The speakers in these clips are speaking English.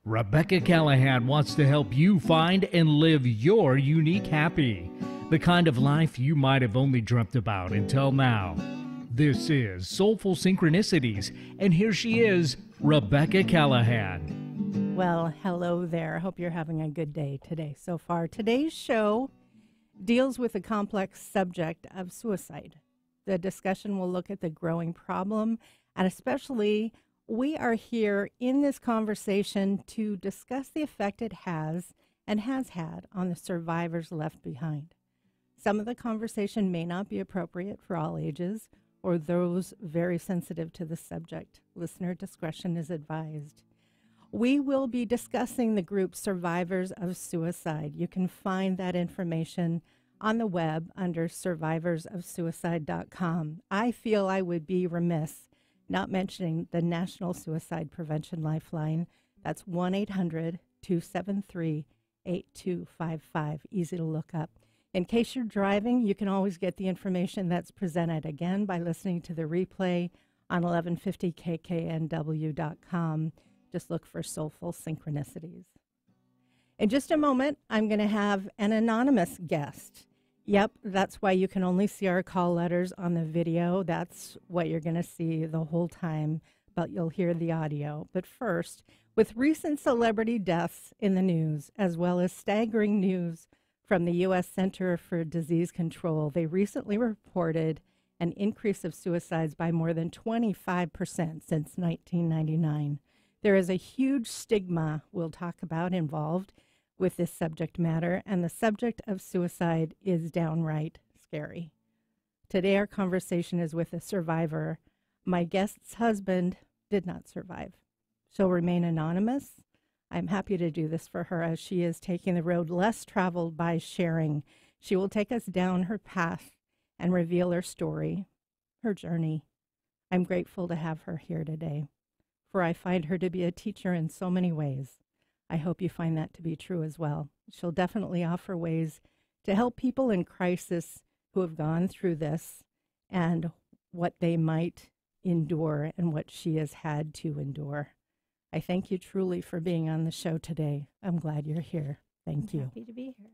Rebecca Callahan wants to help you find and live your unique happy, the kind of life you might have only dreamt about until now. This is Soulful Synchronicities, and here she is, Rebecca Callahan. Well, hello there. Hope you're having a good day today so far. Today's show deals with the complex subject of suicide. The discussion will look at the growing problem, and especially we are here in this conversation to discuss the effect it has and has had on the survivors left behind. Some of the conversation may not be appropriate for all ages or those very sensitive to the subject. Listener discretion is advised. We will be discussing the group Survivors of Suicide. You can find that information on the web under survivorsofsuicide.com. I feel I would be remiss not mentioning the National Suicide Prevention Lifeline. That's 1-800-273-8255. Easy to look up. In case you're driving, you can always get the information that's presented again by listening to the replay on 1150kknw.com. Just look for Soulful Synchronicities. In just a moment, I'm going to have an anonymous guest. Yep, that's why you can only see our call letters on the video. That's what you're going to see the whole time, but you'll hear the audio. But first, with recent celebrity deaths in the news, as well as staggering news from the U.S. Center for Disease Control, they recently reported an increase of suicides by more than 25% since 1999. There is a huge stigma we'll talk about involved with this subject matter, and the subject of suicide is downright scary. Today, our conversation is with a survivor. My guest's husband did not survive. She'll remain anonymous. I'm happy to do this for her as she is taking the road less traveled by sharing. She will take us down her path and reveal her story, her journey. I'm grateful to have her here today, for I find her to be a teacher in so many ways. I hope you find that to be true as well. She'll definitely offer ways to help people in crisis who have gone through this and what they might endure and what she has had to endure. I thank you truly for being on the show today. I'm glad you're here. Thank you. Happy to be here.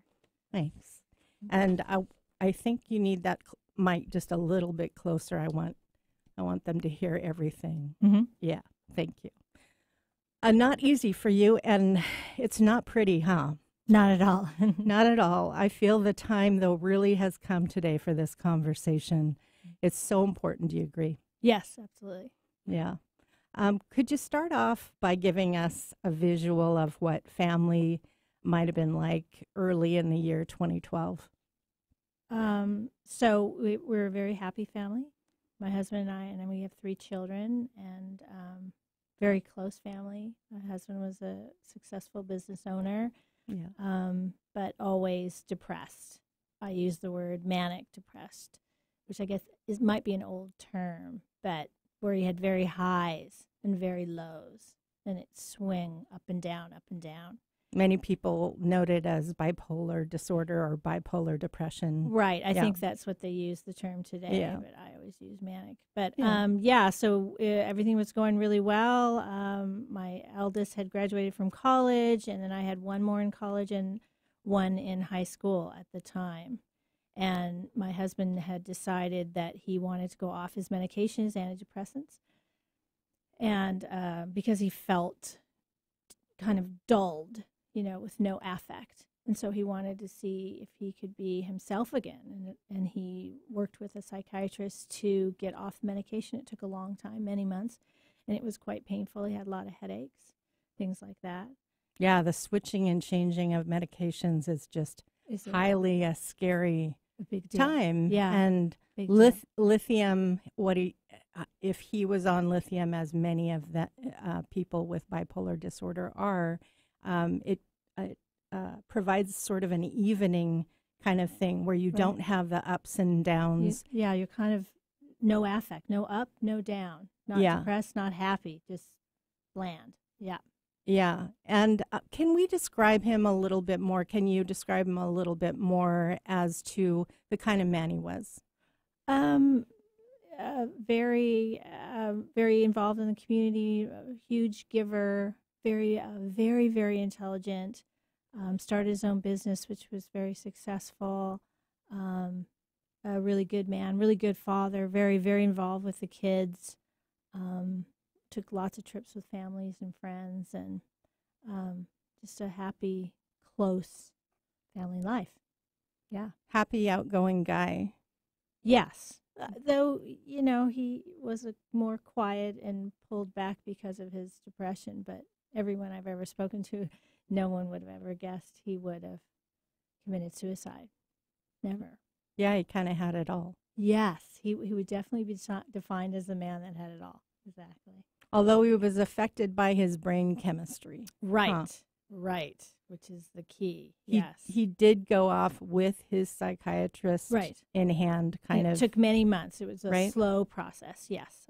Thanks. And I think you need that mic just a little bit closer. I want them to hear everything. Mm-hmm. Yeah, thank you. Not easy for you, and it's not pretty, huh? Not at all. Not at all. I feel the time, though, really has come today for this conversation. It's so important. Do you agree? Yes, absolutely. Yeah. Could you start off by giving us a visual of what family might have been like early in the year 2012? So we're a very happy family. My husband and I, and then we have 3 children, and very close family. My husband was a successful business owner, but always depressed. I use the word manic depressed, which I guess might be an old term, but where he had very highs and very lows, and it swing up and down, up and down. Many people note it as bipolar disorder or bipolar depression. Right. I think that's what they use the term today, but I always use manic. But so everything was going really well. My eldest had graduated from college, and then I had one more in college and one in high school at the time. And my husband had decided that he wanted to go off his medications, antidepressants, and because he felt kind of dulled, with no affect. And so he wanted to see if he could be himself again. And he worked with a psychiatrist to get off medication. It took a long time, many months, and it was quite painful. He had a lot of headaches, things like that. Yeah, the switching and changing of medications is just highly a scary big deal. time. Yeah. And lithium, if he was on lithium, as many of the people with bipolar disorder are, it provides sort of an evening kind of thing where you don't have the ups and downs. You're kind of no affect, no up, no down, not depressed, not happy, just bland. Yeah. Yeah. And can we describe him a little bit more? Can you describe him a little bit more as to the kind of man he was? Very involved in the community, a huge giver, very, very intelligent. Started his own business, which was very successful. A really good man, really good father, very, very involved with the kids. Took lots of trips with families and friends, and just a happy, close family life. Yeah. Happy, outgoing guy. Yes. Though, he was more quiet and pulled back because of his depression, but everyone I've ever spoken to, no one would have ever guessed he would have committed suicide. Never. Yeah, he kind of had it all. Yes, he would definitely be defined as the man that had it all. Exactly. Although he was affected by his brain chemistry. Right, right, which is the key. Yes. He did go off with his psychiatrist in hand, It took many months. It was a slow process, yes.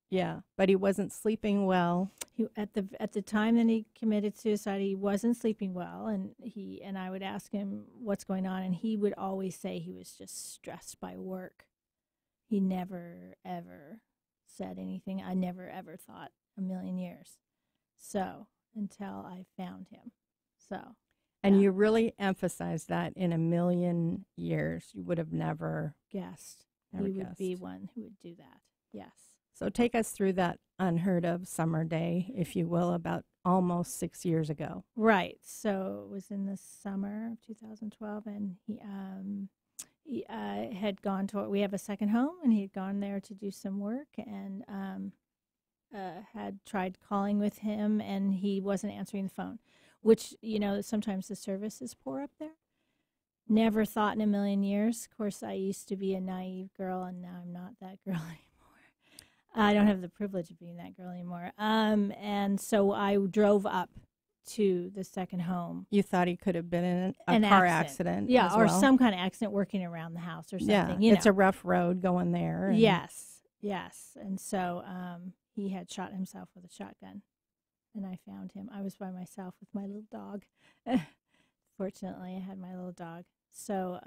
Yeah, but he wasn't sleeping well. At the time that he committed suicide, he wasn't sleeping well, and I would ask him what's going on, and he would always say he was just stressed by work. He never, ever said anything. I never, ever thought a million years. So, until I found him. So. And you really emphasized that in a million years. You would have never guessed. He would be one who would do that. Yes. So take us through that unheard of summer day, if you will, about almost 6 years ago. Right. So it was in the summer of 2012, and he had gone to, we have a second home, and he had gone there to do some work, and had tried calling with him, and he wasn't answering the phone, which, sometimes the service is poor up there. Never thought in a million years. Of course, I used to be a naive girl, and now I'm not that girl anymore. I don't have the privilege of being that girl anymore. And so I drove up to the second home. You thought he could have been in a car accident. Yeah, or some kind of accident working around the house or something. Yeah, it's a rough road going there. Yes. And so he had shot himself with a shotgun, and I found him. I was by myself with my little dog. Fortunately, I had my little dog. So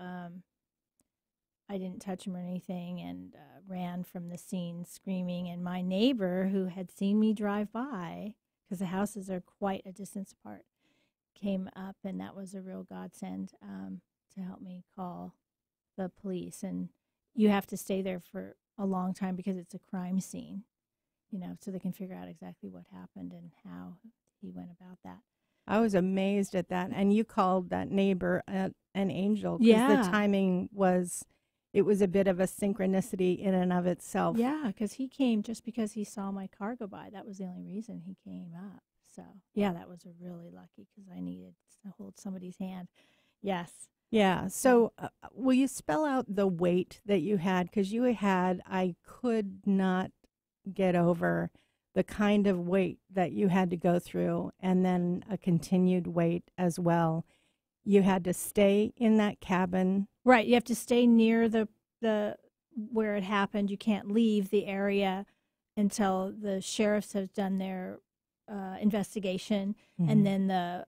I didn't touch him or anything, and ran from the scene screaming. And my neighbor, who had seen me drive by, because the houses are quite a distance apart, came up, and that was a real godsend to help me call the police. And you have to stay there for a long time because it's a crime scene, so they can figure out exactly what happened and how he went about that. I was amazed at that. And you called that neighbor an angel, because the timing was, it was a bit of a synchronicity in and of itself. Yeah, because he came just because he saw my car go by. That was the only reason he came up. So, yeah, that was really lucky, because I needed to hold somebody's hand. Yes. Yeah. So will you spell out the weight that you had? Because you had, I could not get over the kind of weight that you had to go through, and then a continued weight as well. You had to stay in that cabin. Right. You have to stay near the where it happened. You can't leave the area until the sheriffs have done their investigation, and then the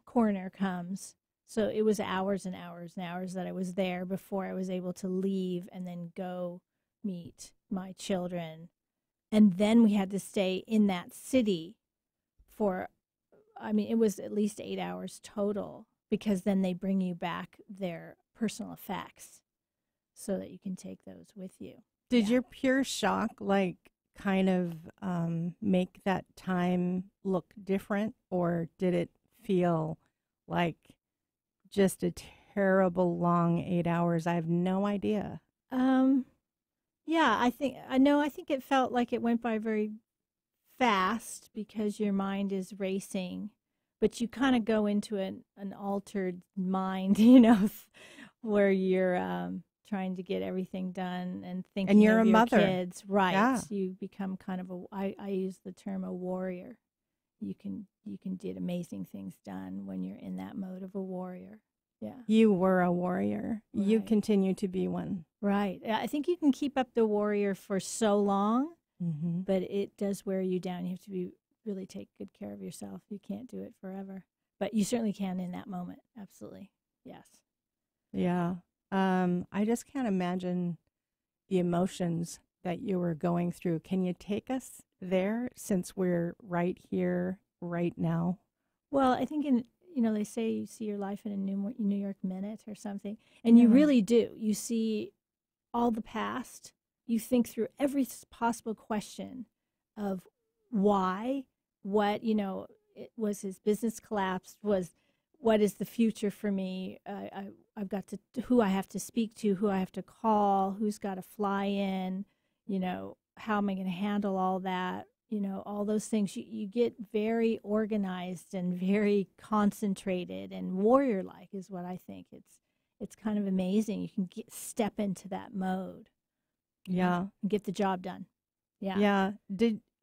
coroner comes. So it was hours and hours and hours that I was there before I was able to leave and then go meet my children. And then we had to stay in that city for, it was at least 8 hours total, because then they bring you back their personal effects so that you can take those with you. Did your pure shock, kind of make that time look different, or did it feel like just a terrible long 8 hours? I have no idea. Yeah, I think it felt like it went by very fast, because your mind is racing, but you kind of go into an altered mind, where you're trying to get everything done and thinking and you're of a your mother. Kids. Right. Yeah. You become kind of I use the term a warrior. You can get amazing things done when you're in that mode of a warrior. Yeah. You were a warrior. Right. You continue to be one. Right. I think you can keep up the warrior for so long, but it does wear you down. You have to really take good care of yourself. You can't do it forever, but you certainly can in that moment. Absolutely. Yes. Yeah. I just can't imagine the emotions that you were going through. Can you take us there, since we're right here right now? Well, I think they say you see your life in a New York minute or something, and you really do. You see all the past. You think through every possible question of why, what, it was his business collapsed, what is the future for me? I've got who I have to speak to, who I have to call, who's got to fly in, how am I going to handle all that? All those things. You get very organized and very concentrated and warrior-like is what I think. It's kind of amazing. You can step into that mode. Yeah. And get the job done. Yeah. Yeah.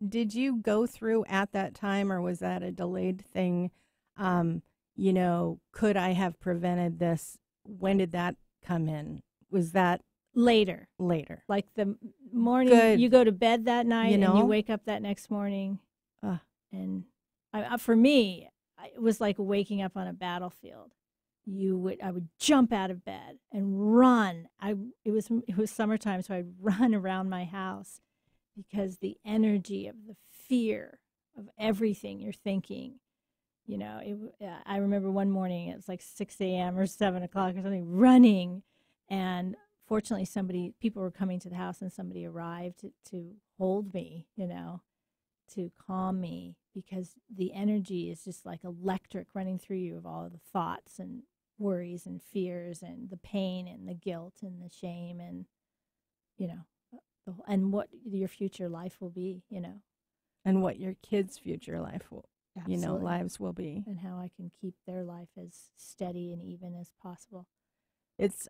Did you go through at that time, or was that a delayed thing? Could I have prevented this? When did that come in? Was that later? Like the morning you go to bed that night and you wake up that next morning. And for me, it was like waking up on a battlefield. I would jump out of bed and run. It was summertime, so I'd run around my house because the energy of the fear of everything you're thinking. I remember one morning, it was like 6 a.m. or 7 o'clock or something, running. And fortunately, people were coming to the house and somebody arrived to hold me, to calm me, because the energy is just like electric running through you of all the thoughts and worries and fears and the pain and the guilt and the shame and, and what your future life will be, And what your kids' future life will Absolutely. Lives will be. And how I can keep their life as steady and even as possible. It's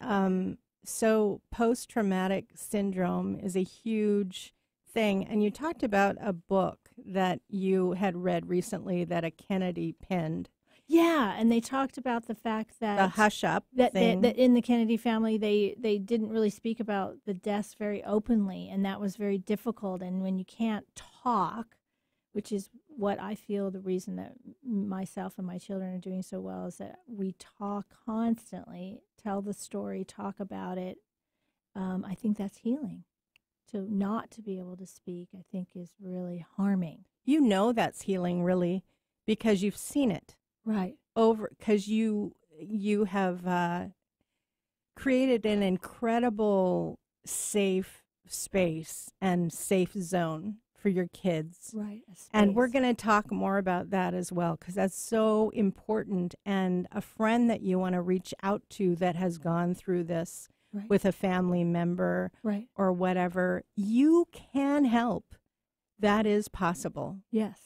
so post-traumatic syndrome is a huge thing. And you talked about a book that you had read recently that a Kennedy penned. Yeah, and they talked about the fact that the hush up that thing. That in the Kennedy family they didn't really speak about the deaths very openly, and that was very difficult. And when you can't talk, which is what I feel the reason that myself and my children are doing so well, is that we talk constantly, tell the story, talk about it. I think that's healing. Not to be able to speak, I think, is really harming. That's healing, really, because you've seen it. Right. Because you have created an incredible safe space and safe zone for your kids. Right. And we're going to talk more about that as well, because that's so important. And a friend that you want to reach out to that has gone through this with a family member or whatever, you can help. That is possible. Yes.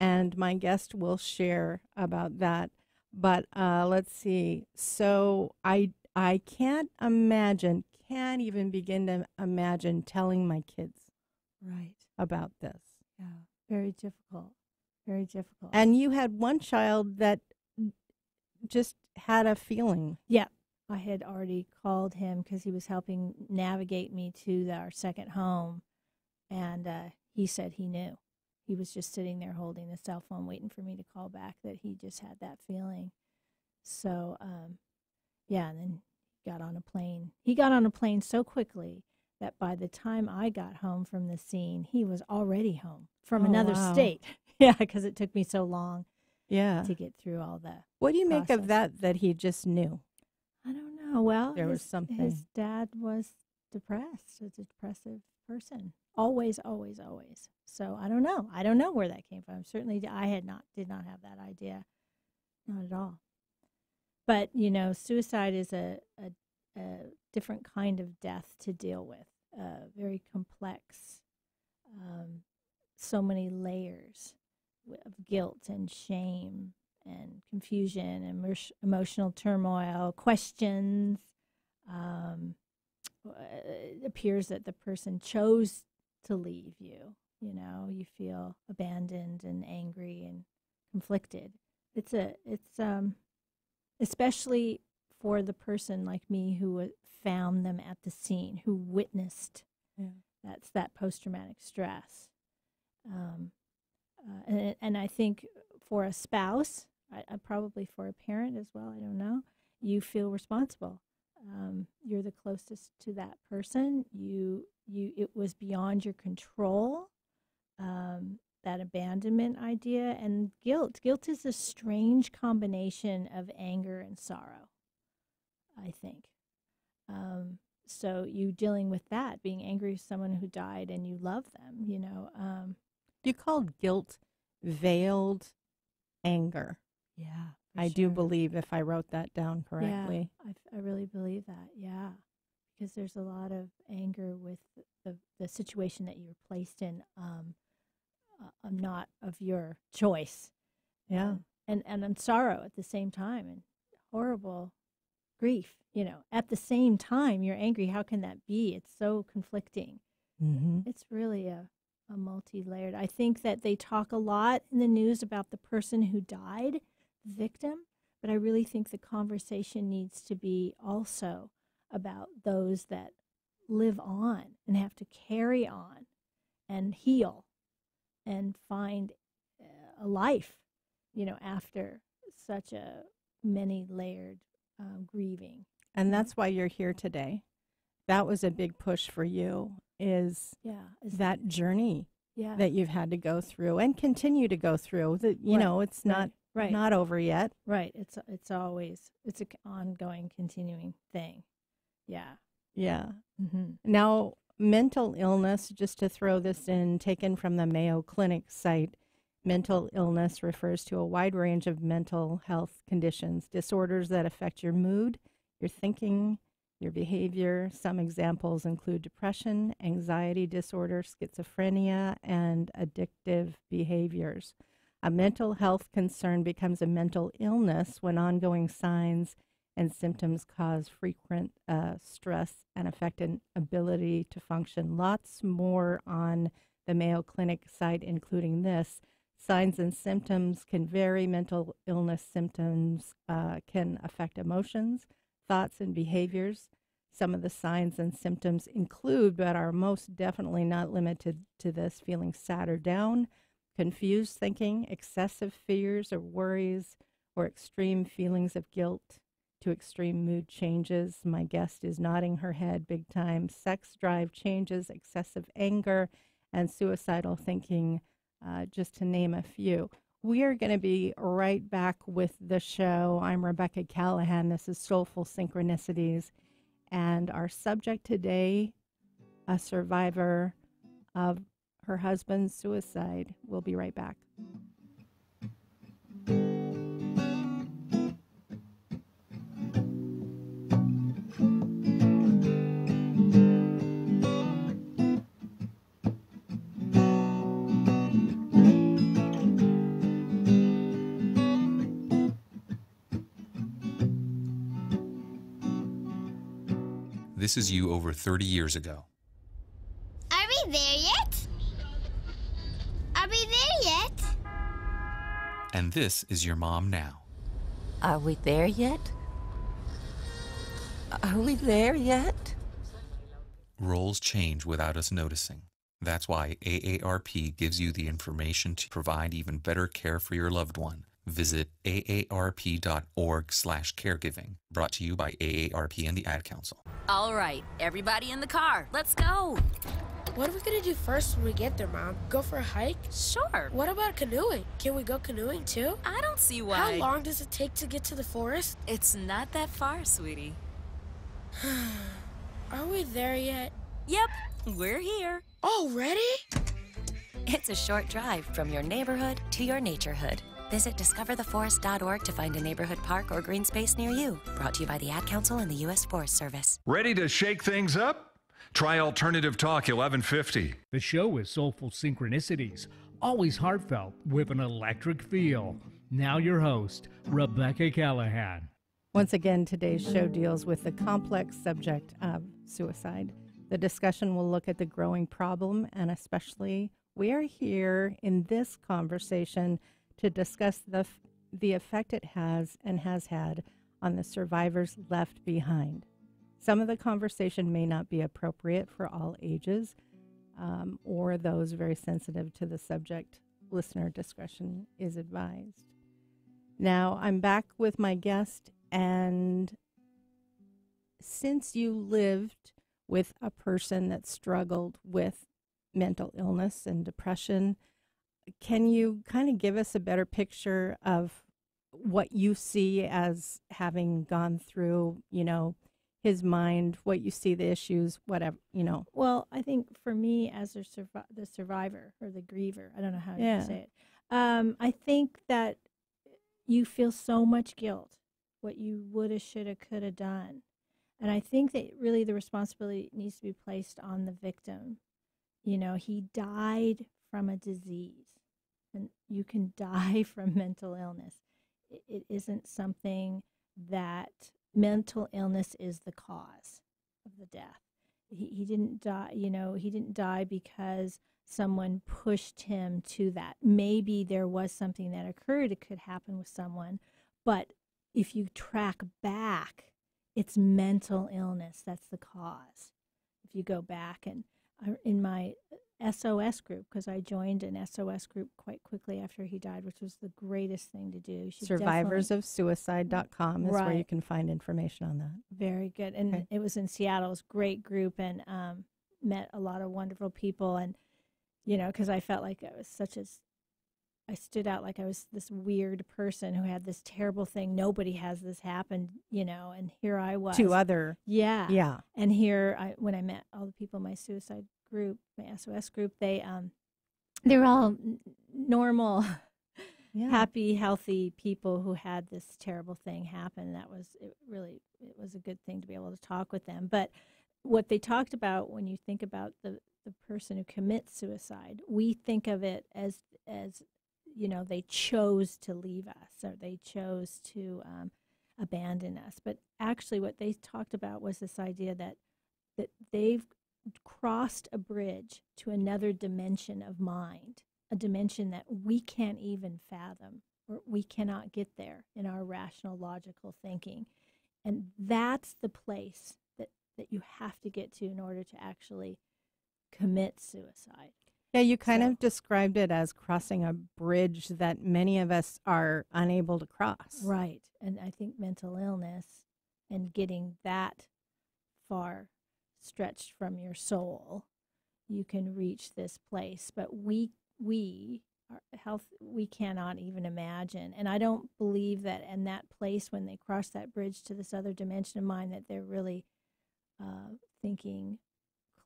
And my guest will share about that. But let's see. So I can't even begin to imagine telling my kids about this. Yeah, very difficult. And you had one child that just had a feeling. Yeah, I had already called him because he was helping navigate me to our second home, and he said he knew. He was just sitting there holding the cell phone waiting for me to call back, that he just had that feeling. So, and then got on a plane. He got on a plane so quickly that by the time I got home from the scene, he was already home from another state. Yeah, because it took me so long to get through all the What do you process. make of that he just knew? I don't know. Well, there was something. His dad was depressed. Was a depressive person. Always. So I don't know. I don't know where that came from. Certainly I did not have that idea. Not at all. But, suicide is a different kind of death to deal with. Very complex. So many layers of guilt and shame and confusion and emotional turmoil, questions. It appears that the person chose to leave you. You feel abandoned and angry and conflicted. It's especially for the person like me who found them at the scene, who witnessed. Yeah. That's that post-traumatic stress. And I think for a spouse, probably for a parent as well, I don't know, you feel responsible. You're the closest to that person. It was beyond your control. that abandonment idea. And guilt is a strange combination of anger and sorrow, I think. So you dealing with that, being angry with someone who died and you love them, You called guilt veiled anger. Yeah, I do believe, if I wrote that down correctly. Yeah, I really believe that, yeah. Because there's a lot of anger with the situation that you're placed in, not of your choice. Yeah. And sorrow at the same time, and horrible grief, at the same time you're angry. How can that be? It's so conflicting. Mm-hmm. It's really a multi-layered. I think that they talk a lot in the news about the person who died, the victim, but I really think the conversation needs to be also about those that live on and have to carry on and heal and find a life, after such a many-layered grieving. And that's why you're here today. That was a big push for you, is that journey that you've had to go through and continue to go through. That it's not over yet. Right. It's an ongoing, continuing thing. Yeah. Yeah. Mm-hmm. Now, mental illness, just to throw this in, taken from the Mayo Clinic site, mental illness refers to a wide range of mental health conditions, disorders that affect your mood, your thinking, your behavior. Some examples include depression, anxiety disorder, schizophrenia, and addictive behaviors. A mental health concern becomes a mental illness when ongoing signs and symptoms cause frequent stress and affect an ability to function. Lots more on the Mayo Clinic site, including this. Signs and symptoms can vary. Mental illness symptoms can affect emotions, thoughts, and behaviors. Some of the signs and symptoms include, but are most definitely not limited to this, feeling sad or down, confused thinking, excessive fears or worries, or extreme feelings of guilt, to extreme mood changes. My guest is nodding her head big time. Sex drive changes, excessive anger, and suicidal thinking, just to name a few. We are going to be right back with the show. I'm Rebecca Callahan. This is Soulful Synchronicities. And our subject today, a survivor of her husband's suicide. We'll be right back. This is you over 30 years ago. Are we there yet? Are we there yet? And this is your mom now. Are we there yet? Are we there yet? Roles change without us noticing. That's why AARP gives you the information to provide even better care for your loved one. Visit aarp.org/caregiving. Brought to you by AARP and the Ad Council. All right, everybody in the car. Let's go. What are we going to do first when we get there, Mom? Go for a hike? Sure. What about canoeing? Can we go canoeing too? I don't see why. How long does it take to get to the forest? It's not that far, sweetie. Are we there yet? Yep, we're here. Already? It's a short drive from your neighborhood to your naturehood. Visit discovertheforest.org to find a neighborhood park or green space near you. Brought to you by the Ad Council and the U.S. Forest Service. Ready to shake things up? Try Alternative Talk 1150. The show is Soulful Synchronicities, always heartfelt with an electric feel. Now your host, Rebecca Callahan. Once again, today's show deals with the complex subject of suicide. The discussion will look at the growing problem, and especially we are here in this conversation to discuss the effect it has and has had on the survivors left behind. Some of the conversation may not be appropriate for all ages or those very sensitive to the subject. Listener discretion is advised. Now, I'm back with my guest, and since you lived with a person that struggled with mental illness and depression, can you kind of give us a better picture of what you see as having gone through, his mind, what you see, the issues, whatever. Well, I think for me as the survivor or the griever, I don't know how to say it. I think that you feel so much guilt, what you woulda, shoulda, coulda done. And I think that really the responsibility needs to be placed on the victim. He died from a disease, and you can die from mental illness. It isn't something that mental illness is the cause of the death. He didn't die, he didn't die because someone pushed him to that. Maybe there was something that occurred, it could happen with someone, but if you track back, it's mental illness that's the cause. If you go back, and in my SOS group, because I joined an SOS group quite quickly after he died, which was the greatest thing to do. Survivorsofsuicide.com is where you can find information on that. Very good. And it was in Seattle. It was a great group, and met a lot of wonderful people. And, because I felt like I stood out like I was this weird person who had this terrible thing. Nobody has this happen, and here I was. To other. Yeah. Yeah. And here, when I met all the people in my suicide group, my SOS group, they were all normal, happy, healthy people who had this terrible thing happen. It was a good thing to be able to talk with them. But what they talked about, when you think about the person who commits suicide, we think of it as they chose to leave us, or they chose to abandon us. But actually what they talked about was this idea that they've crossed a bridge to another dimension of mind, a dimension that we can't even fathom, or we cannot get there in our rational, logical thinking. And that's the place that you have to get to in order to actually commit suicide. Yeah, you kind of described it as crossing a bridge that many of us are unable to cross. Right. And I think mental illness and getting that far stretched from your soul, you can reach this place. But we cannot even imagine. And I don't believe that in that place, when they cross that bridge to this other dimension of mind, that they're really thinking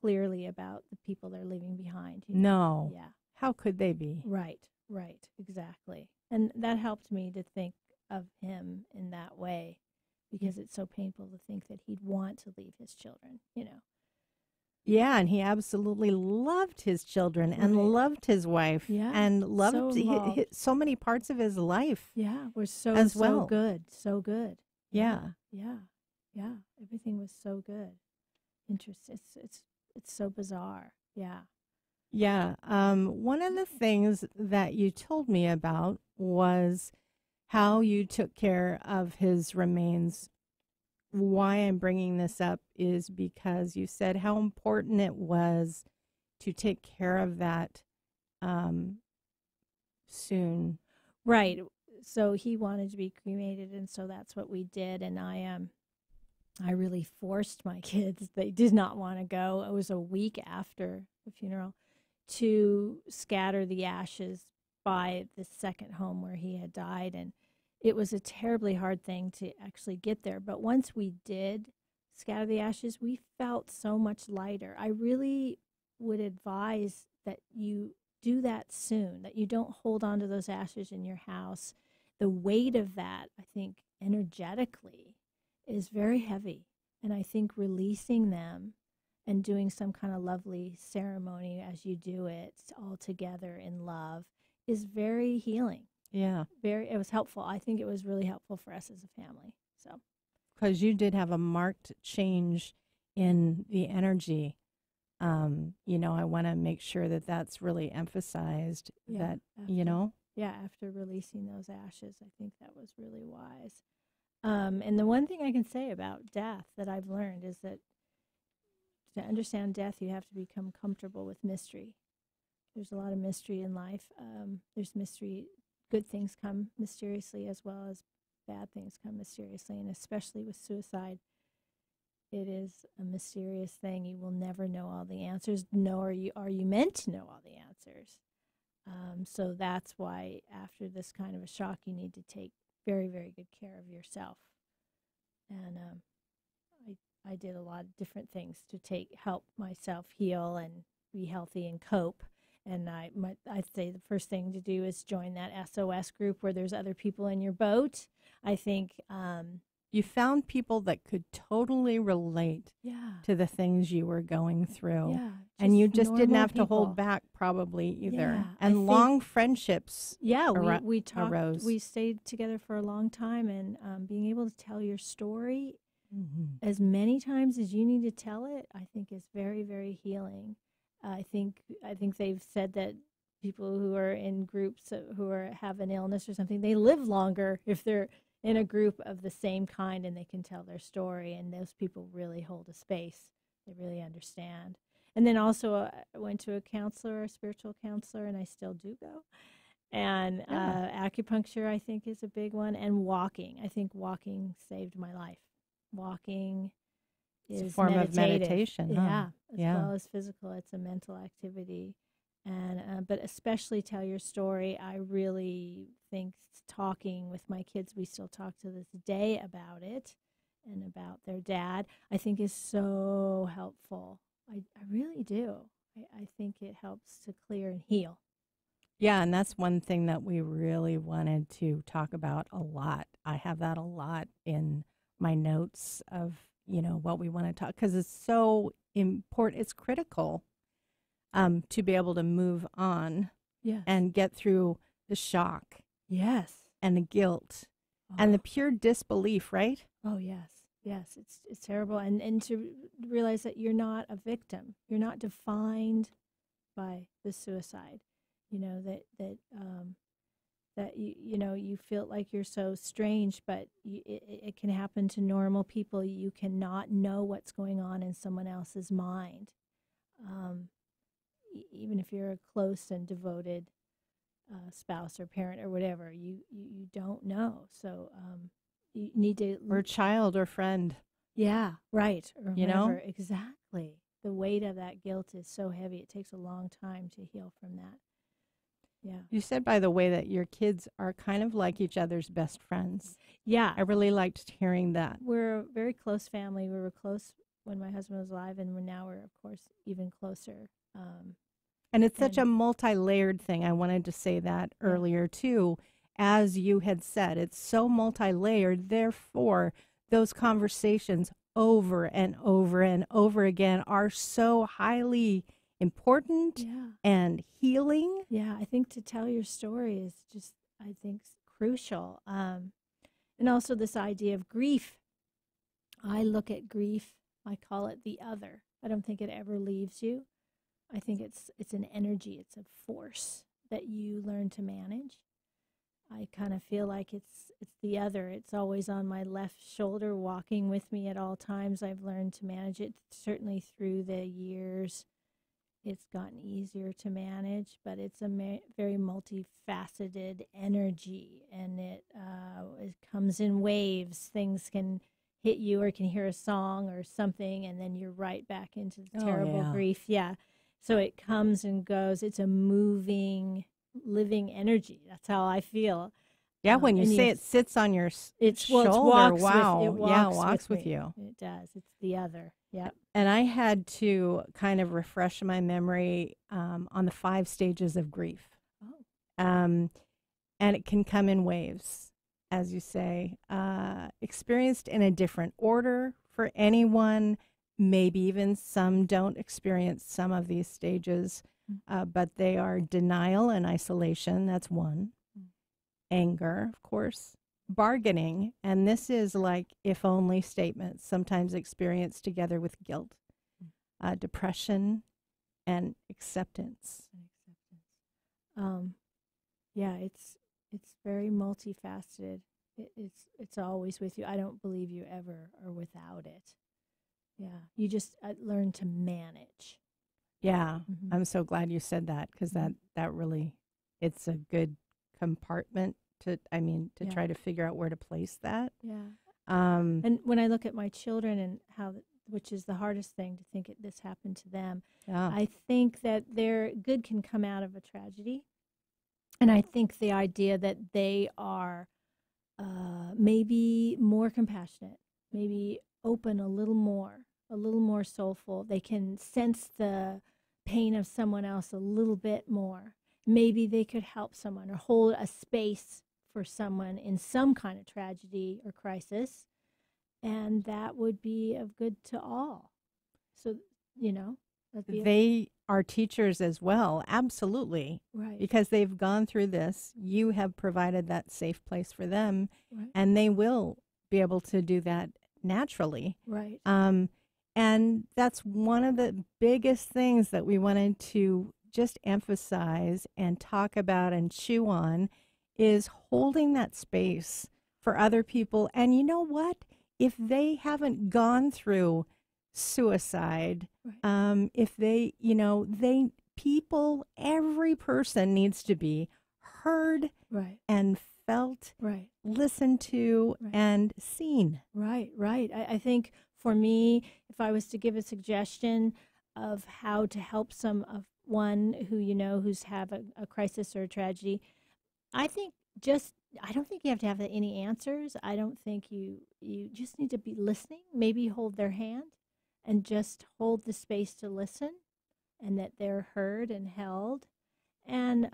clearly about the people they're leaving behind. No. Yeah. How could they be? Right, exactly. And that helped me to think of him in that way, because it's so painful to think that he'd want to leave his children, Yeah, and he absolutely loved his children and loved his wife, and loved so many parts of his life. Yeah, were so good, so good. Yeah. Yeah. Everything was so good. Interesting. It's so bizarre. Yeah. Yeah. One of the things that you told me about was how you took care of his remains. Why I'm bringing this up is because you said how important it was to take care of that soon. Right. So he wanted to be cremated, and so that's what we did. And I really forced my kids. They did not want to go. It was a week after the funeral to scatter the ashes by the second home where he had died. And it was a terribly hard thing to actually get there. But once we did scatter the ashes, we felt so much lighter. I really would advise that you do that soon, that you don't hold on to those ashes in your house. The weight of that, I think, energetically is very heavy. And I think releasing them and doing some kind of lovely ceremony as you do it all together in love is very healing. Yeah. It was helpful. I think it was really helpful for us as a family. So, because you did have a marked change in the energy. I want to make sure that that's really emphasized, after releasing those ashes, I think that was really wise. And the one thing I can say about death that I've learned is that to understand death, you have to become comfortable with mystery. There's a lot of mystery in life. There's mystery. Good things come mysteriously as well as bad things come mysteriously. And especially with suicide, it is a mysterious thing. You will never know all the answers, nor are you meant to know all the answers. So that's why after this kind of a shock, you need to take very, very good care of yourself. And I did a lot of different things to help myself heal and be healthy and cope. And I'd say the first thing to do is join that SOS group where there's other people in your boat. I think you found people that could totally relate to the things you were going through. Yeah, and you just didn't have people. to hold back probably either. Yeah, and long friendships we talked, arose. We stayed together for a long time, and being able to tell your story as many times as you need to tell it, I think is very, very healing. I think they've said that people who are in groups have an illness or something, they live longer if they're in a group of the same kind and they can tell their story, and those people really hold a space. They really understand. And then also I went to a spiritual counselor, and I still do go. And acupuncture, I think, is a big one. And walking. I think walking saved my life. Walking is a form of meditation. As well as physical. It's a mental activity. And but especially tell your story. I really think talking with my kids, we still talk to this day about it and about their dad, I think is so helpful. I really do. I think it helps to clear and heal. Yeah, and that's one thing that we really wanted to talk about a lot. I have that a lot in my notes of, what we want to talk, because it's so important. It's critical to be able to move on and get through the shock. Yes. And the guilt and the pure disbelief, right? Oh, yes. Yes, it's terrible. And to realize that you're not a victim. You're not defined by the suicide. That you feel like you're so strange, but it can happen to normal people. You cannot know what's going on in someone else's mind. Even if you're a close and devoted spouse or parent or whatever, you don't know. So you need to, or child or friend. Yeah, right. Or whatever. Exactly. The weight of that guilt is so heavy. It takes a long time to heal from that. Yeah. You said, by the way, that your kids are kind of like each other's best friends. Yeah. I really liked hearing that. We're a very close family. We were close when my husband was alive, and now we're, of course, even closer. And it's such a multi-layered thing. I wanted to say that earlier, too. As you had said, it's so multi-layered. Therefore, those conversations over and over and over again are so highly important and healing. Yeah, I think to tell your story is just, I think, crucial. And also this idea of grief. I look at grief, I call it the other. I don't think it ever leaves you. I think it's an energy, it's a force that you learn to manage. I kind of feel like it's the other. It's always on my left shoulder, walking with me at all times. I've learned to manage it. Certainly through the years, it's gotten easier to manage, but it's a very multifaceted energy, and it comes in waves. Things can hit you, or you can hear a song or something, and then you're right back into the terrible grief. Yeah. So it comes and goes. It's a moving, living energy. That's how I feel. Yeah, when you say it sits on your shoulder, walks with you. It does. It's the other. Yep. And I had to kind of refresh my memory on the 5 stages of grief. Oh. And it can come in waves, as you say, experienced in a different order for anyone. Maybe even some don't experience some of these stages, but they are denial and isolation. That's one. Anger, of course. Bargaining, and this is like if only statements, sometimes experienced together with guilt. Depression and acceptance. Yeah, it's very multifaceted. It's always with you. I don't believe you ever are without it. Yeah, you just learn to manage. Yeah, I'm so glad you said that, because that really, it's a good compartment to try to figure out where to place that. Yeah. And when I look at my children and which is the hardest thing, to think this happened to them, I think that their good can come out of a tragedy, And I think the idea that they are maybe more compassionate, maybe open a little more soulful. They can sense the pain of someone else a little bit more. Maybe they could help someone or hold a space for someone in some kind of tragedy or crisis. And that would be of good to all. So, they are teachers as well. Absolutely. Right. Because they've gone through this. You have provided that safe place for them. Right. And they will be able to do that naturally. Right. And that's one of the biggest things that we wanted to just emphasize and talk about and chew on is holding that space for other people. And you know what? If they haven't gone through suicide, right. If they, every person needs to be heard right. and felt, right. listened to, right. and seen. Right. I think for me, if I was to give a suggestion of how to help someone who's have a crisis or a tragedy, I don't think you have to have any answers. I don't think you just need to be listening, maybe hold their hand and just hold the space to listen and that they're heard and held. And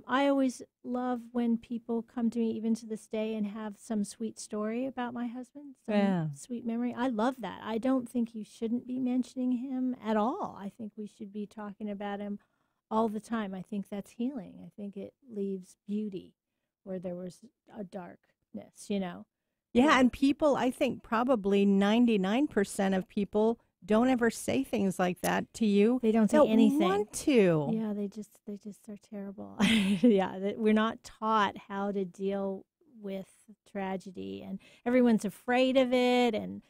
I always love when people come to me, even to this day, and have some sweet story about my husband, some sweet memory. I love that. I don't think you shouldn't be mentioning him at all. I think we should be talking about him all the time. I think that's healing. I think it leaves beauty where there was a darkness, Yeah, and people, I think probably 99% of people don't ever say things like that to you. They don't say anything. Want to. Yeah, they just are terrible. Yeah, we're not taught how to deal with tragedy, and everyone's afraid of it. And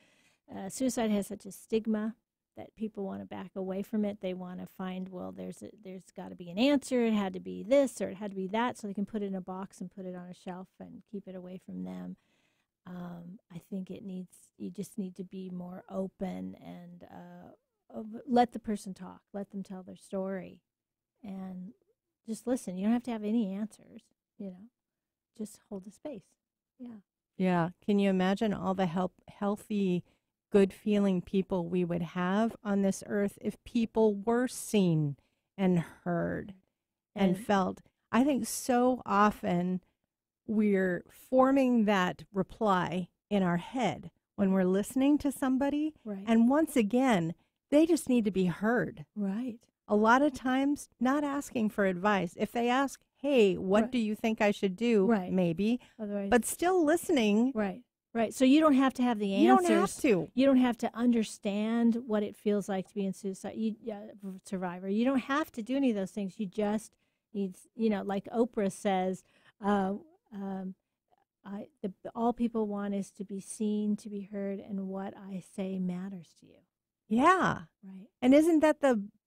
suicide has such a stigma that people want to back away from it. They want to find, well, there's got to be an answer. It had to be this or it had to be that, so they can put it in a box and put it on a shelf and keep it away from them. I think you just need to be more open and let the person talk, let them tell their story, and just listen. You don't have to have any answers, just hold the space. Yeah. Yeah. Can you imagine all the healthy, good feeling people we would have on this earth if people were seen and heard and felt? I think so often we're forming that reply in our head when we're listening to somebody. Right. And once again, they just need to be heard. Right. A lot of times, not asking for advice. If they ask, hey, what do you think I should do? Right. Maybe. Otherwise, but still listening. Right. Right. So you don't have to have the answers. You don't have to. You don't have to understand what it feels like to be in suicide. Survivor. You don't have to do any of those things. You just need, like Oprah says, all people want is to be seen, to be heard, and what I say matters to you. Yeah. Right. And isn't that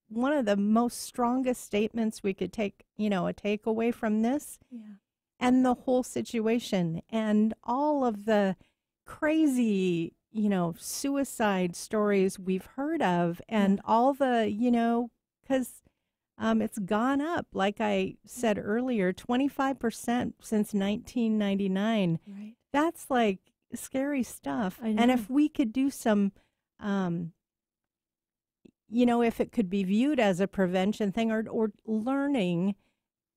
one of the most strongest statements we could take, a takeaway from this? Yeah. And the whole situation and all of the crazy, suicide stories we've heard of, and all the, because it's gone up, like I said earlier, 25% since 1999. Right. That's like scary stuff. I know. And if we could do some, if it could be viewed as a prevention thing or learning,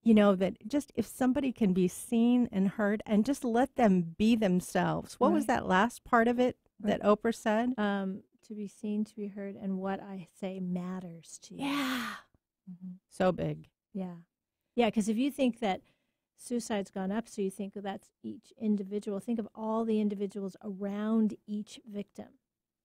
that just if somebody can be seen and heard and just let them be themselves. What was that last part of it that Oprah said? To be seen, to be heard, and what I say matters to you. Yeah. Mm-hmm. So big. Yeah. Yeah, because if you think that suicide's gone up, so you think that's each individual, think of all the individuals around each victim,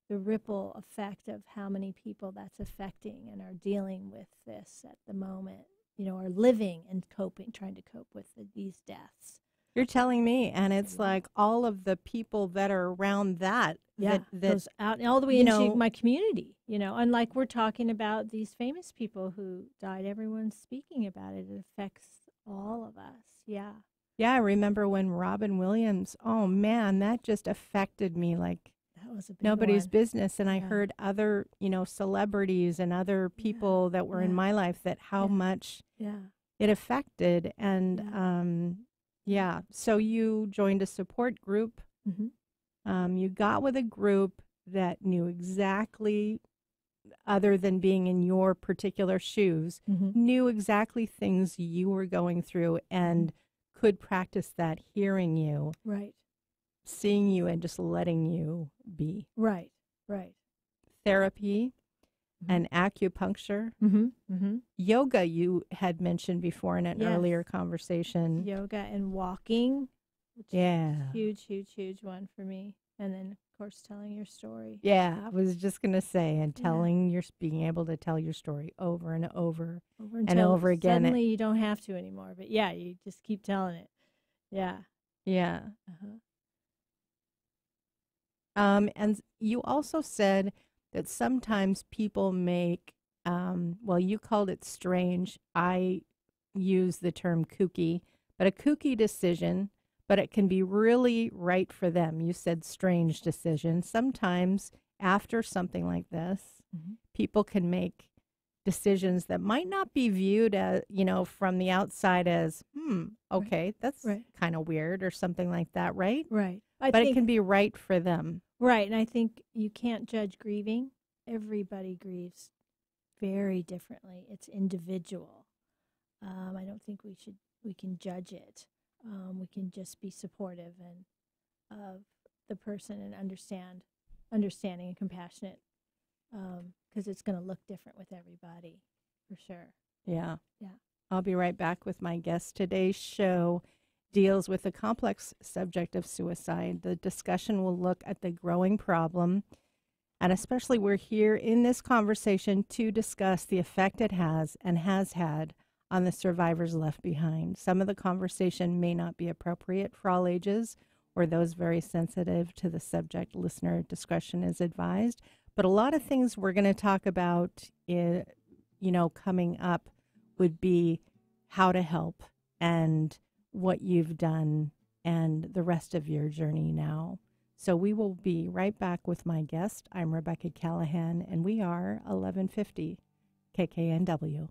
the ripple effect of how many people that's affecting and are dealing with this at the moment, are living and trying to cope with these deaths. You're telling me, and it's like all of the people that are around that. Yeah, that goes out all the way into my community, and like we're talking about these famous people who died, everyone's speaking about it. It affects all of us. Yeah. Yeah, I remember when Robin Williams, oh man, that just affected me like that was a big nobody's one. business. And I heard other, celebrities and other people that were in my life that how much it affected. And so you joined a support group. You got with a group that knew exactly, other than being in your particular shoes, knew exactly things you were going through and could practice that, hearing you, Right. seeing you, and just letting you be. Right. Right. Therapy and acupuncture. Yoga, you had mentioned before in an earlier conversation. Yoga and walking. Which Yeah. is huge one for me. And then, of course, telling your story. Yeah, I was just going to say, and being able to tell your story over and over and over again. Suddenly you don't have to anymore. But yeah, you just keep telling it. Yeah. Yeah. And you also said that sometimes people make, you called it strange. I use the term kooky, but a kooky decision, but it can be really right for them. You said strange decision. Sometimes after something like this, people can make decisions that might not be viewed as, from the outside as, okay, that's kind of weird or something like that, right? Right. But it can be right for them. Right. And I think you can't judge grieving. Everybody grieves very differently. It's individual. I don't think we can judge it. We can just be supportive of the person and understanding and compassionate, because it's going to look different with everybody, for sure. Yeah. Yeah. I'll be right back with my guest. Today's show deals with the complex subject of suicide. The discussion will look at the growing problem, and especially we're here in this conversation to discuss the effect it has and has had on the survivors left behind. Some of the conversation may not be appropriate for all ages or those very sensitive to the subject. Listener discretion is advised. But a lot of things we're going to talk about, coming up would be how to help and what you've done and the rest of your journey now. So we will be right back with my guest. I'm Rebecca Callahan, and we are 1150 KKNW.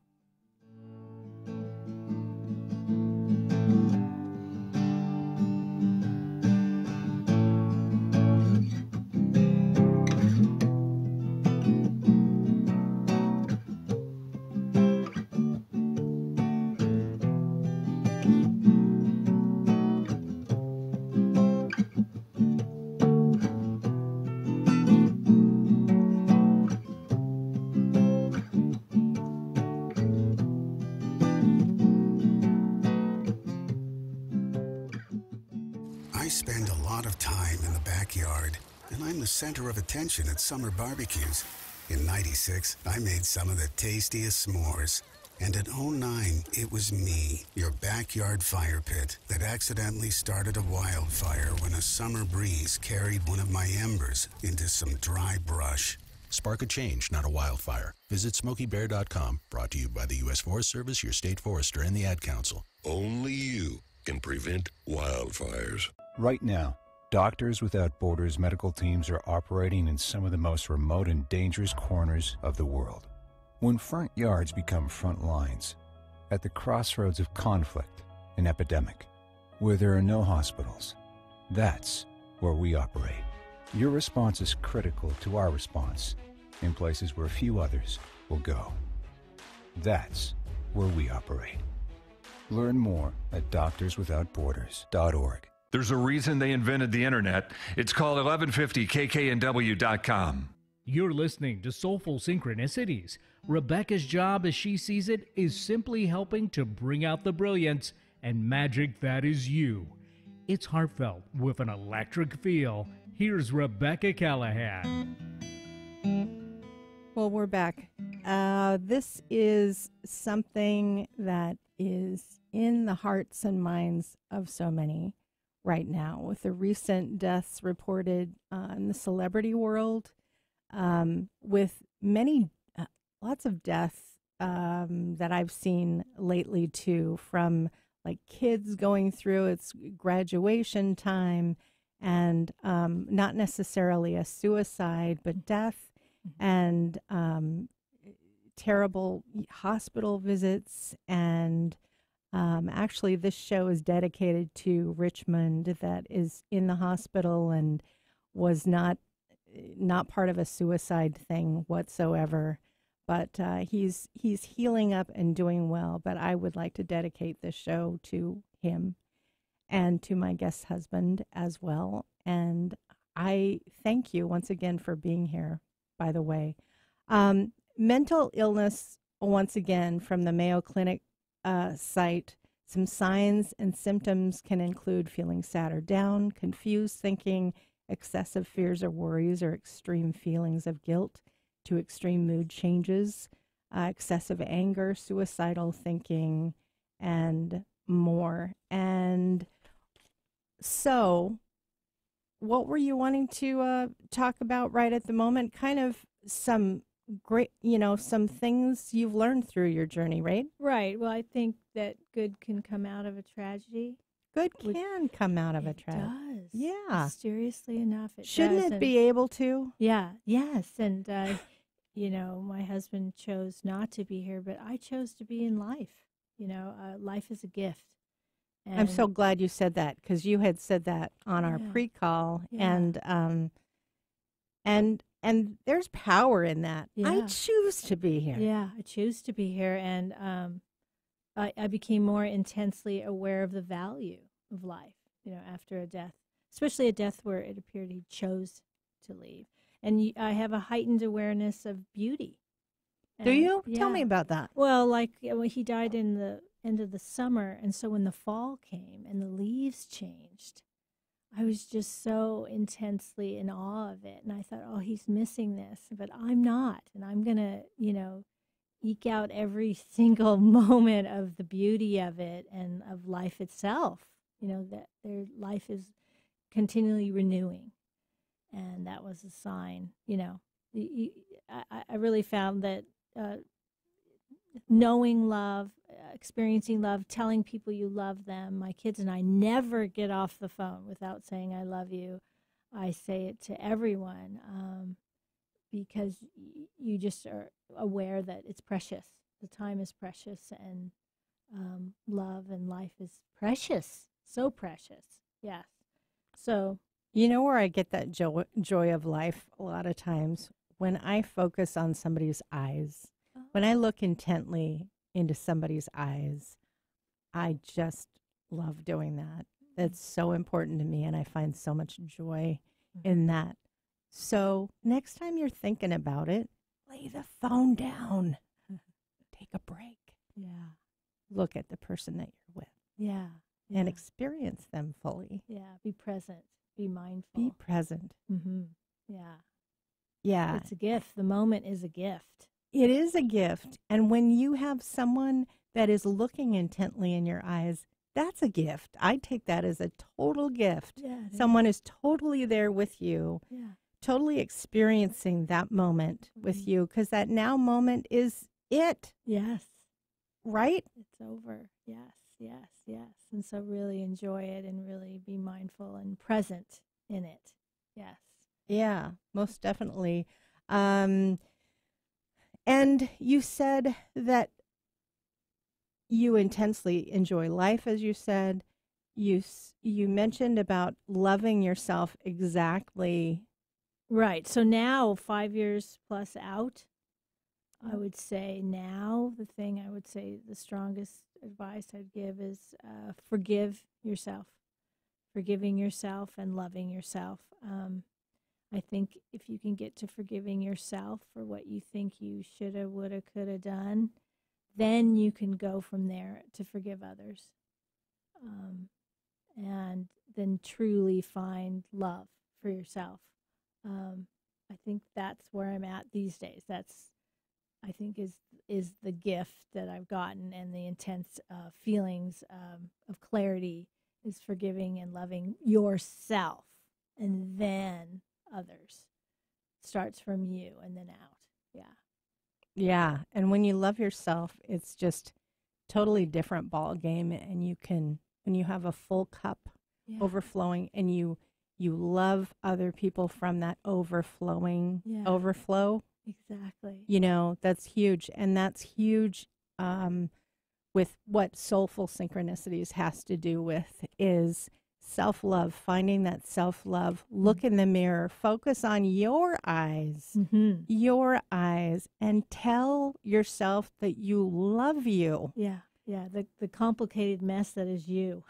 I spend a lot of time in the backyard, and I'm the center of attention at summer barbecues. In '96, I made some of the tastiest s'mores. And in '09, it was me, your backyard fire pit, that accidentally started a wildfire when a summer breeze carried one of my embers into some dry brush. Spark a change, not a wildfire. Visit SmokeyBear.com, brought to you by the U.S. Forest Service, your state forester, and the Ad Council. Only you can prevent wildfires. Right now, Doctors Without Borders medical teams are operating in some of the most remote and dangerous corners of the world. When front yards become front lines, at the crossroads of conflict and epidemic, where there are no hospitals, that's where we operate. Your response is critical to our response in places where few others will go. That's where we operate. Learn more at doctorswithoutborders.org. There's a reason they invented the internet. It's called 1150kknw.com. You're listening to Soulful Synchronicities. Rebecca's job, as she sees it, is simply helping to bring out the brilliance and magic that is you. It's heartfelt with an electric feel. Here's Rebecca Callahan. Well, we're back. This is something that is in the hearts and minds of so many right now, with the recent deaths reported in the celebrity world, with many, lots of deaths that I've seen lately too, from like kids going through its graduation time, and not necessarily a suicide, but death, and terrible hospital visits, and Actually, this show is dedicated to Richmond, that is in the hospital and was not part of a suicide thing whatsoever. But he's healing up and doing well. But I would like to dedicate this show to him and to my guest husband as well. And I thank you once again for being here, by the way. Mental illness, once again, from the Mayo Clinic site. Some signs and symptoms can include feeling sad or down, confused thinking, excessive fears or worries, or extreme feelings of guilt, to extreme mood changes, excessive anger, suicidal thinking, and more. And so, what were you wanting to talk about right at the moment? Kind of some great, some things you've learned through your journey, right? Right. Well, I think that good can come out of a tragedy. Good can come out of a tragedy. It does. Yeah. Mysteriously enough, it Shouldn't does. it be able to? Yeah. Yes. And, my husband chose not to be here, but I chose to be in life. Life is a gift. And I'm so glad you said that, because you had said that on our pre-call, and there's power in that. Yeah. I choose to be here. Yeah, I choose to be here, and I became more intensely aware of the value of life, after a death, especially a death where it appeared he chose to leave. And I have a heightened awareness of beauty. Do you? Tell me about that. Well, he died in the end of the summer, and so when the fall came and the leaves changed, I was just so intensely in awe of it. And I thought, oh, he's missing this, but I'm not. And I'm going to, eke out every single moment of the beauty of it and of life itself, that their life is continually renewing. And that was a sign, I really found that knowing love, experiencing love, telling people you love them. My kids and I never get off the phone without saying I love you. I say it to everyone because you just are aware that it's precious. The time is precious, and love and life is precious, so precious. Yes. So you know where I get that joy of life a lot of times? When I focus on somebody's eyes. When I look intently into somebody's eyes, I just love doing that. That's so important to me, and I find so much joy in that. So next time you're thinking about it, lay the phone down. Take a break. Yeah. Look at the person that you're with. Yeah. And experience them fully. Yeah. Be present. Be mindful. Be present. Mm-hmm. Yeah. Yeah. It's a gift. The moment is a gift. It is a gift. And when you have someone that is looking intently in your eyes, that's a gift. I take that as a total gift. Yeah, someone is totally there with you, totally experiencing that moment with you, because that now moment is it. Yes. Right? It's over. Yes, yes, yes. And so really enjoy it and really be mindful and present in it. Yes. Yeah, most definitely. And you said that you intensely enjoy life, as you said. You mentioned about loving yourself exactly. Right. So now, 5 years plus out, I would say now the thing I would say the strongest advice I'd give is forgive yourself. Forgiving yourself and loving yourself. I think if you can get to forgiving yourself for what you think you shoulda, woulda, coulda done, then you can go from there to forgive others. And then truly find love for yourself. I think that's where I'm at these days. That's, I think, is the gift that I've gotten, and the intense feelings of clarity is forgiving and loving yourself, and then others. Starts from you and then out. Yeah. Yeah. And when you love yourself, it's just totally different ball game. And you can, when you have a full cup overflowing, and you love other people from that overflow. Exactly. That's huge. And that's huge with what Soulful Synchronicities has to do with is self-love, finding that self-love. Look in the mirror, focus on your eyes, and tell yourself that you love you. Yeah. Yeah, the complicated mess that is you.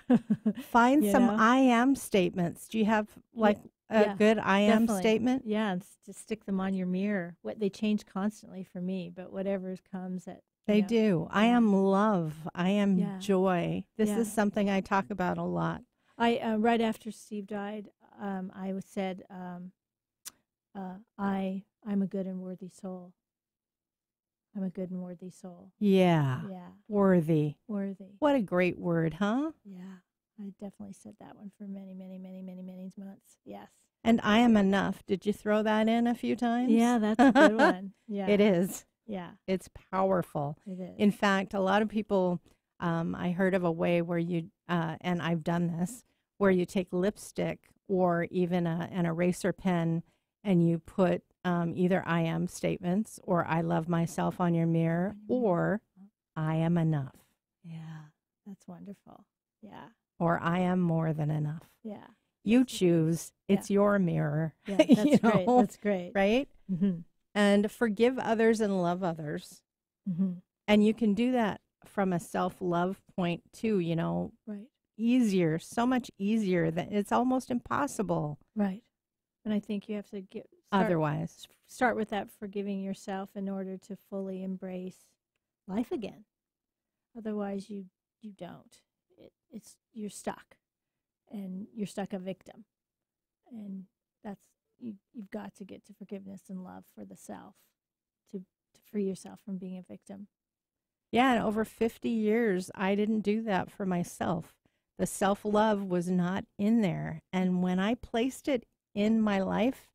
Find You some know? I am statements. Do you have like a good I am definitely. statement? Yeah, and just stick them on your mirror. What they change constantly for me, but whatever comes at They do. I am love. I am Yeah. joy. This Yeah. is something I talk about a lot. I right after Steve died, I said, I'm a good and worthy soul. I'm a good and worthy soul. Yeah. Yeah. Worthy. Worthy. What a great word, huh? Yeah. I definitely said that one for many, many, many, many, many months. Yes. And I am enough. Did you throw that in a few times? Yeah, that's a good one. Yeah. It is. Yeah. It's powerful. It is. In fact, a lot of people, I heard of a way where you, and I've done this, where you take lipstick or even an eraser pen and you put either I am statements or I love myself on your mirror or I am enough. Yeah. That's wonderful. Yeah. Or I am more than enough. Yeah. You choose. It's your mirror. Yeah, that's you great. know? That's great. Right? Mm-hmm. And forgive others and love others. Mm-hmm. And you can do that from a self-love point too, you know. Right. Easier, so much easier that it's almost impossible. Right. And I think you have to start with that forgiving yourself in order to fully embrace life again. Otherwise you don't. You're stuck. And you're stuck a victim. And that's you've got to get to forgiveness and love for the self to free yourself from being a victim. Yeah, and over 50 years I didn't do that for myself. The self-love was not in there. And when I placed it in my life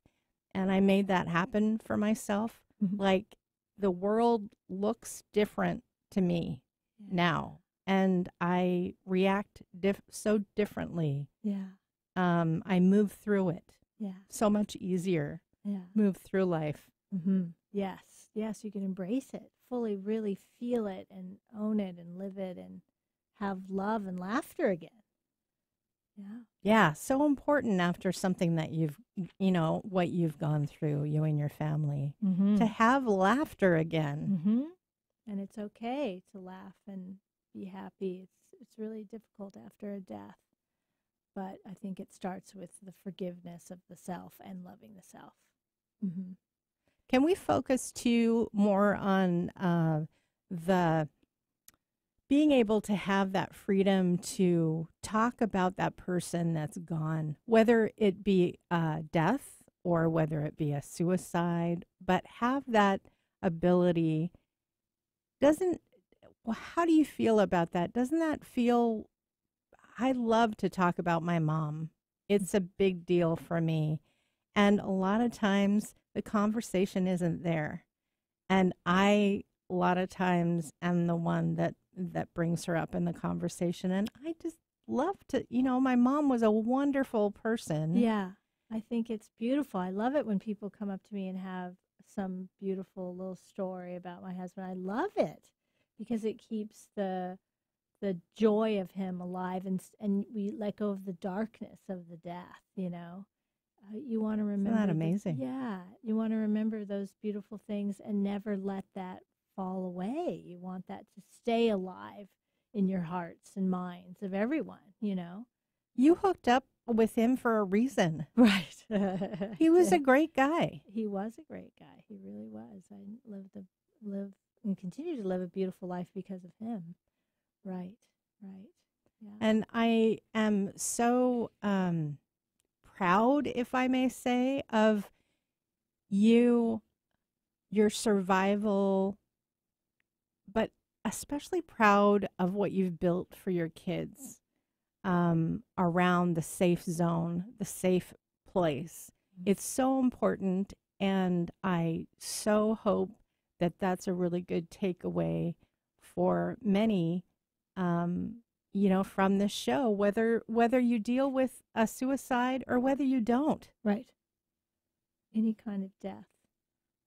and I made that happen for myself, like the world looks different to me now. And I react so differently. Yeah. I move through it. Yeah. So much easier. Yeah. Move through life. Mm-hmm. Yes. Yes, you can embrace it, fully really feel it and own it and live it and have love and laughter again. Yeah. Yeah, so important after something that what you've gone through, you and your family, to have laughter again. Mm-hmm. And it's okay to laugh and be happy. It's really difficult after a death, but I think it starts with the forgiveness of the self and loving the self. Mm-hmm. Can we focus more on the being able to have that freedom to talk about that person that's gone, whether it be death or whether it be a suicide, but have that ability? How do you feel about that? Doesn't that feel, I love to talk about my mom. It's a big deal for me. And a lot of times the conversation isn't there. And I, a lot of times, am the one that brings her up in the conversation. And I just love to, my mom was a wonderful person. Yeah, I think it's beautiful. I love it when people come up to me and have some beautiful little story about my husband. I love it because it keeps the joy of him alive, and we let go of the darkness of the death, You want to remember. Isn't that amazing? You want to remember those beautiful things and never let that fall away. You want that to stay alive in your hearts and minds of everyone, You hooked up with him for a reason. Right. He was a great guy. He was a great guy. He really was. I live and continue to live a beautiful life because of him. Right. Yeah. And I am so proud, if I may say, of your survival, but especially proud of what you've built for your kids around the safe zone, the safe place. It's so important, and I so hope that that's a really good takeaway for many, from this show, whether you deal with a suicide or whether you don't. Right. Any kind of death.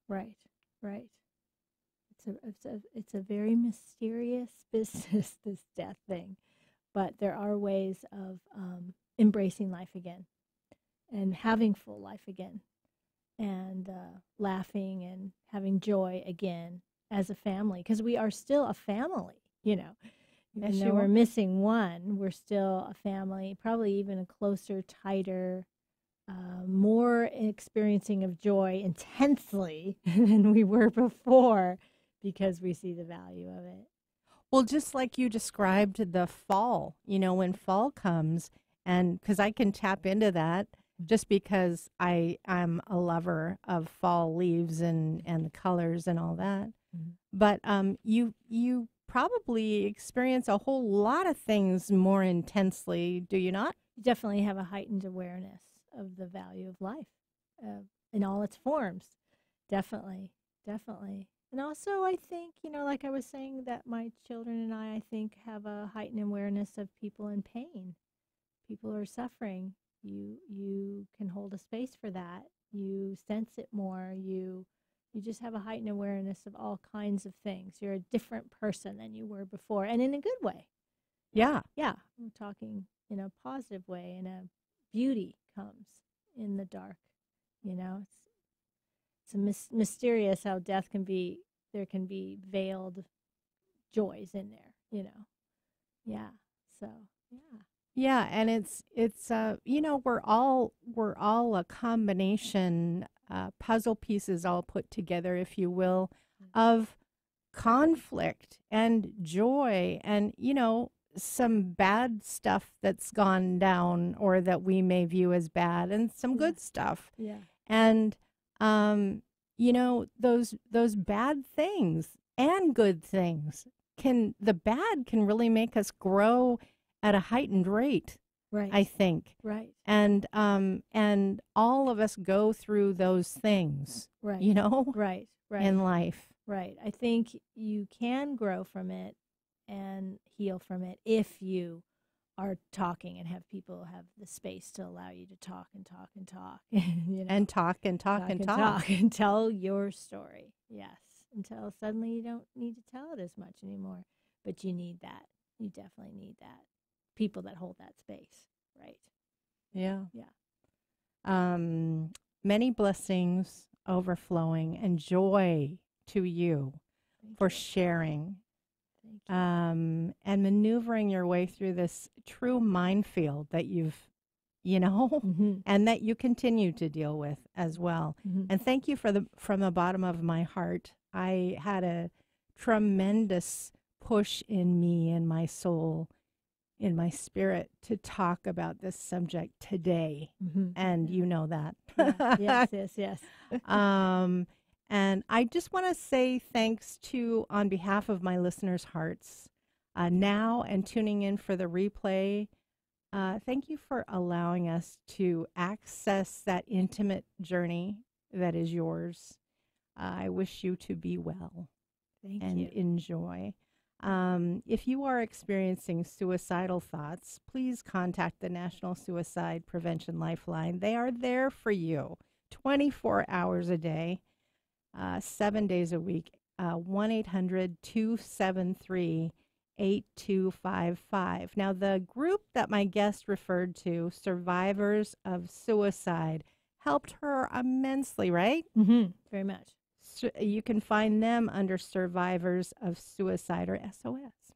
Right. It's a very mysterious business, this death thing, but there are ways of embracing life again and having full life again and laughing and having joy again as a family, because we are still a family, you know. Even though we're missing one, we're still a family, probably even a closer, tighter, more experiencing of joy intensely than we were before, because we see the value of it. Well, just like you described the fall, you know, when fall comes, and because I can tap into that just because I'm a lover of fall leaves and the colors and all that. Mm-hmm. But you probably experience a whole lot of things more intensely, do you not? You definitely have a heightened awareness of the value of life in all its forms. Definitely. And also, I think, you know, like I was saying, that my children and I think, have a heightened awareness of people in pain. People who are suffering. You can hold a space for that. You sense it more. You just have a heightened awareness of all kinds of things. You're a different person than you were before, and in a good way. Yeah. Yeah. We're talking in a positive way, and a beauty comes in the dark. You know, it's mysterious how death can be. There can be veiled joys in there, you know. Yeah. So, yeah. Yeah, and it's you know, we're all a combination, puzzle pieces all put together, if you will, of conflict and joy and, you know, some bad stuff that's gone down or that we may view as bad, and some good stuff. Yeah. And you know, those bad things and good things the bad can really make us grow at a heightened rate, right? I think, right. And all of us go through those things, right? You know, right, in life, right. I think you can grow from it and heal from it if you are talking and have people have the space to allow you to talk and talk and talk, you know? and talk and tell your story. Yes, until suddenly you don't need to tell it as much anymore, but you need that. You definitely need that. People that hold that space, right? Yeah. Yeah. Many blessings overflowing and joy to you for sharing. And maneuvering your way through this true minefield that you've, you know, and that you continue to deal with as well. And thank you from the bottom of my heart. I had a tremendous push in me and my soul, in my spirit, to talk about this subject today. And you know that. Yeah. Yes. And I just want to say thanks to, on behalf of my listeners' hearts, now and tuning in for the replay. Thank you for allowing us to access that intimate journey that is yours. I wish you to be well. Thank and you. Enjoy. If you are experiencing suicidal thoughts, please contact the National Suicide Prevention Lifeline. They are there for you 24 hours a day, 7 days a week, 1-800-273-8255. Now, the group that my guest referred to, Survivors of Suicide, helped her immensely, right? Very much. So you can find them under Survivors of Suicide, or SOS,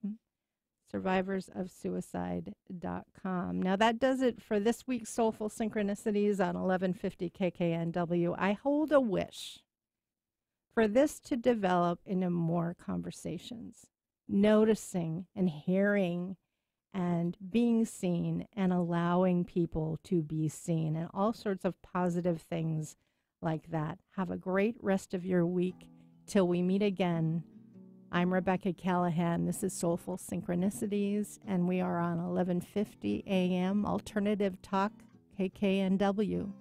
survivorsofsuicide.com. Now, that does it for this week's Soulful Synchronicities on 1150 KKNW. I hold a wish for this to develop into more conversations, noticing and hearing and being seen and allowing people to be seen, and all sorts of positive things like that. Have a great rest of your week. Till we meet again, I'm Rebecca Callahan. This is Soulful Synchronicities, and we are on 1150 AM Alternative Talk, KKNW.